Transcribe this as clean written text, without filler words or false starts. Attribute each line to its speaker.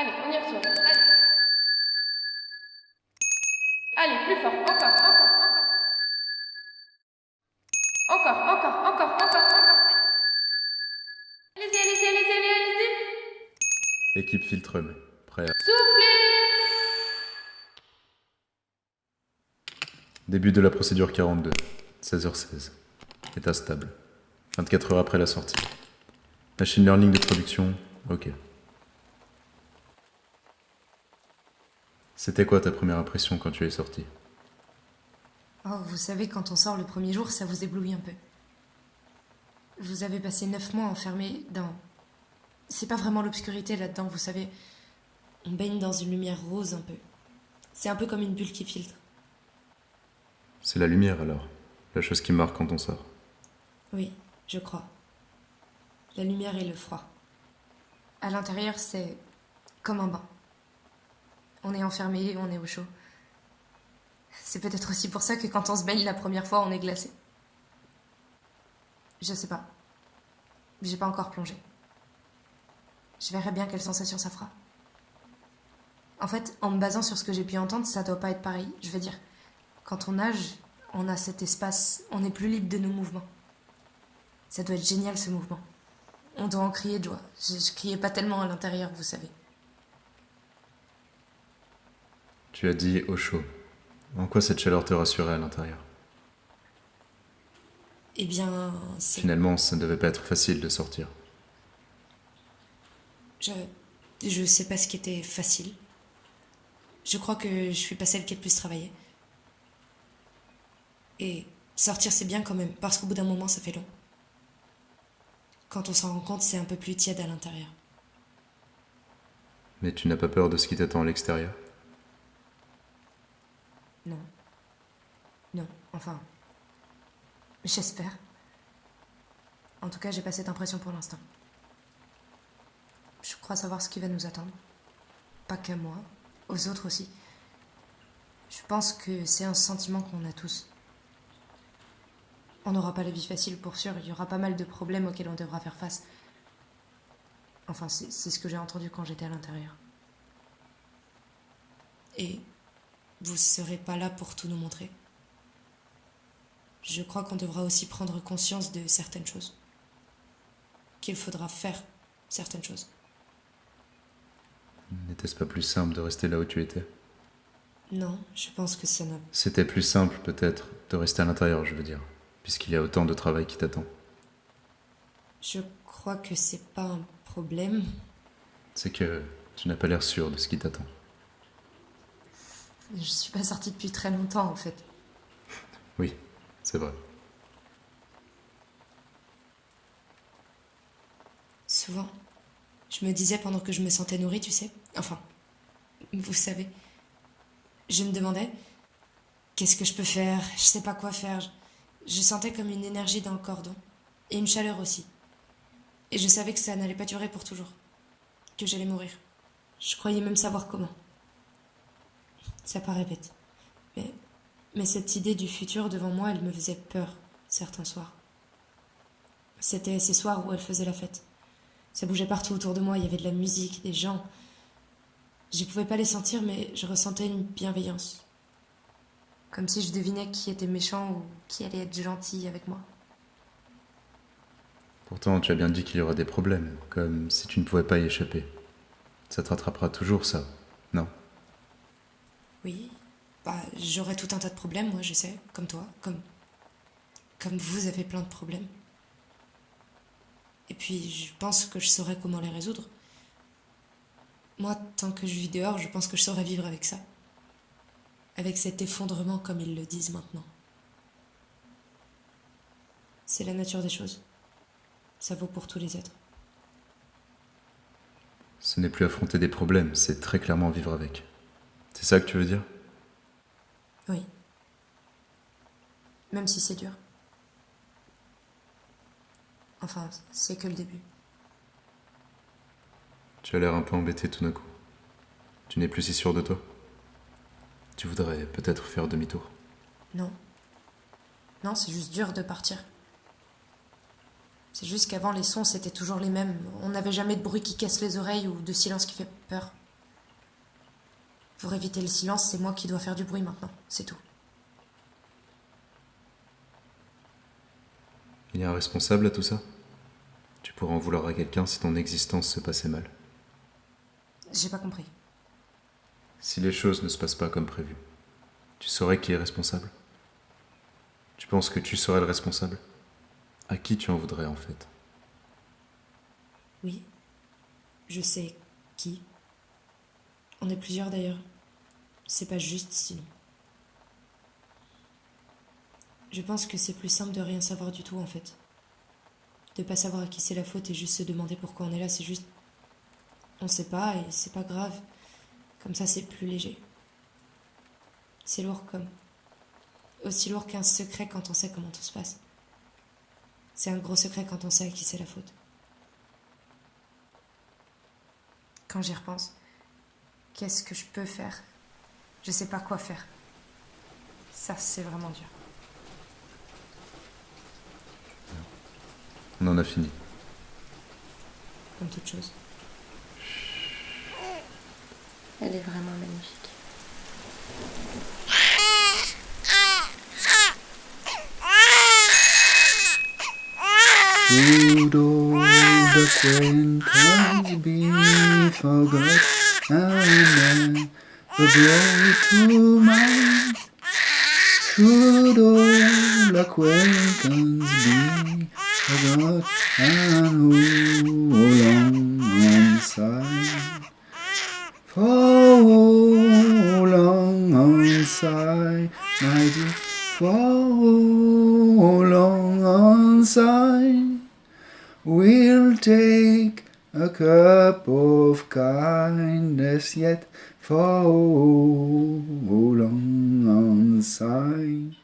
Speaker 1: Allez, on y retourne. Allez. Allez, plus fort. Encore, encore, encore. Encore, encore, encore, encore, encore. Allez-y, allez-y, allez-y, allez-y.
Speaker 2: Équipe Filtrum, prêt à...
Speaker 1: Soufflez.
Speaker 2: Début de la procédure 42, 16h16. État stable. 24 heures après la sortie. Machine learning de production, ok. C'était quoi ta première impression quand tu es sorti?
Speaker 3: Oh, vous savez, quand on sort le premier jour, ça vous éblouit un peu. Vous avez passé 9 mois enfermés dans... C'est pas vraiment l'obscurité là-dedans, vous savez. On baigne dans une lumière rose un peu. C'est un peu comme une bulle qui filtre.
Speaker 2: C'est la lumière alors, la chose qui marque quand on sort.
Speaker 3: Oui, je crois. La lumière et le froid. À l'intérieur, c'est comme un bain. On est enfermé, on est au chaud. C'est peut-être aussi pour ça que quand on se baigne la première fois, on est glacé. Je sais pas. J'ai pas encore plongé. Je verrai bien quelle sensation ça fera. En fait, en me basant sur ce que j'ai pu entendre, ça doit pas être pareil. Je veux dire, quand on nage, on a cet espace, on est plus libre de nos mouvements. Ça doit être génial ce mouvement. On doit en crier de joie. Je criais pas tellement à l'intérieur, vous savez.
Speaker 2: Tu as dit au chaud. En quoi cette chaleur te rassurait à l'intérieur?
Speaker 3: Eh bien, c'est...
Speaker 2: Finalement, ça ne devait pas être facile de sortir.
Speaker 3: Je sais pas ce qui était facile. Je crois que je suis pas celle qui a le plus travaillé. Et sortir, c'est bien quand même, parce qu'au bout d'un moment, ça fait long. Quand on s'en rend compte, c'est un peu plus tiède à l'intérieur.
Speaker 2: Mais tu n'as pas peur de ce qui t'attend à l'extérieur?
Speaker 3: Non. Non, enfin... J'espère. En tout cas, j'ai pas cette impression pour l'instant. Je crois savoir ce qui va nous attendre. Pas qu'à moi, aux autres aussi. Je pense que c'est un sentiment qu'on a tous. On n'aura pas la vie facile pour sûr, il y aura pas mal de problèmes auxquels on devra faire face. Enfin, c'est ce que j'ai entendu quand j'étais à l'intérieur. Et vous serez pas là pour tout nous montrer. Je crois qu'on devra aussi prendre conscience de certaines choses. Qu'il faudra faire certaines choses.
Speaker 2: N'était-ce pas plus simple de rester là où tu étais?
Speaker 3: Non, je pense que ça n'a...
Speaker 2: C'était plus simple, peut-être, de rester à l'intérieur, je veux dire, puisqu'il y a autant de travail qui t'attend.
Speaker 3: Je crois que c'est pas un problème.
Speaker 2: C'est que tu n'as pas l'air sûr de ce qui t'attend.
Speaker 3: Je suis pas sortie depuis très longtemps, en fait.
Speaker 2: Oui, c'est vrai.
Speaker 3: Souvent, je me disais pendant que je me sentais nourrie, tu sais. Enfin, vous savez. Je me demandais, qu'est-ce que je peux faire? Je sais pas quoi faire. Je sentais comme une énergie dans le cordon. Et une chaleur aussi. Et je savais que ça n'allait pas durer pour toujours. Que j'allais mourir. Je croyais même savoir comment. Ça paraît bête. Mais cette idée du futur devant moi, elle me faisait peur, certains soirs. C'était ces soirs où elle faisait la fête. Ça bougeait partout autour de moi, il y avait de la musique, des gens. Je pouvais pas les sentir, mais je ressentais une bienveillance. Comme si je devinais qui était méchant ou qui allait être gentil avec moi.
Speaker 2: Pourtant, tu as bien dit qu'il y aura des problèmes, comme si tu ne pouvais pas y échapper. Ça te rattrapera toujours, ça, non?
Speaker 3: Oui, j'aurais tout un tas de problèmes, moi, je sais, comme toi, comme vous avez plein de problèmes. Et puis, je pense que je saurais comment les résoudre. Moi, tant que je vis dehors, je pense que je saurais vivre avec ça. Avec cet effondrement, comme ils le disent maintenant. C'est la nature des choses. Ça vaut pour tous les êtres.
Speaker 2: Ce n'est plus affronter des problèmes, c'est très clairement vivre avec. C'est ça que tu veux dire?
Speaker 3: Oui. Même si c'est dur. Enfin, c'est que le début.
Speaker 2: Tu as l'air un peu embêté tout d'un coup. Tu n'es plus si sûr de toi? Tu voudrais peut-être faire demi-tour.
Speaker 3: Non. Non, c'est juste dur de partir. C'est juste qu'avant, les sons, c'était toujours les mêmes. On n'avait jamais de bruit qui casse les oreilles ou de silence qui fait peur. Pour éviter le silence, c'est moi qui dois faire du bruit maintenant, c'est tout.
Speaker 2: Il y a un responsable à tout ça? Tu pourrais en vouloir à quelqu'un si ton existence se passait mal.
Speaker 3: J'ai pas compris.
Speaker 2: Si les choses ne se passent pas comme prévu, tu saurais qui est responsable? Tu penses que tu serais le responsable? À qui tu en voudrais en fait?
Speaker 3: Oui, je sais qui. On est plusieurs d'ailleurs. C'est pas juste sinon. Je pense que c'est plus simple de rien savoir du tout en fait. De pas savoir à qui c'est la faute et juste se demander pourquoi on est là, c'est juste... On sait pas et c'est pas grave. Comme ça c'est plus léger. C'est lourd comme... Aussi lourd qu'un secret quand on sait comment tout se passe. C'est un gros secret quand on sait à qui c'est la faute. Quand j'y repense, qu'est-ce que je peux faire? Je sais pas quoi faire. Ça, c'est vraiment dur.
Speaker 2: On en a fini.
Speaker 3: Comme toute chose.
Speaker 1: Elle est vraiment magnifique.
Speaker 4: Should all acquaintance be forgot, and then a blow to mind? Should all acquaintance be forgot, and hold on side? For long on side, my dear, for long on side. We'll take a cup of kindness yet for long on side.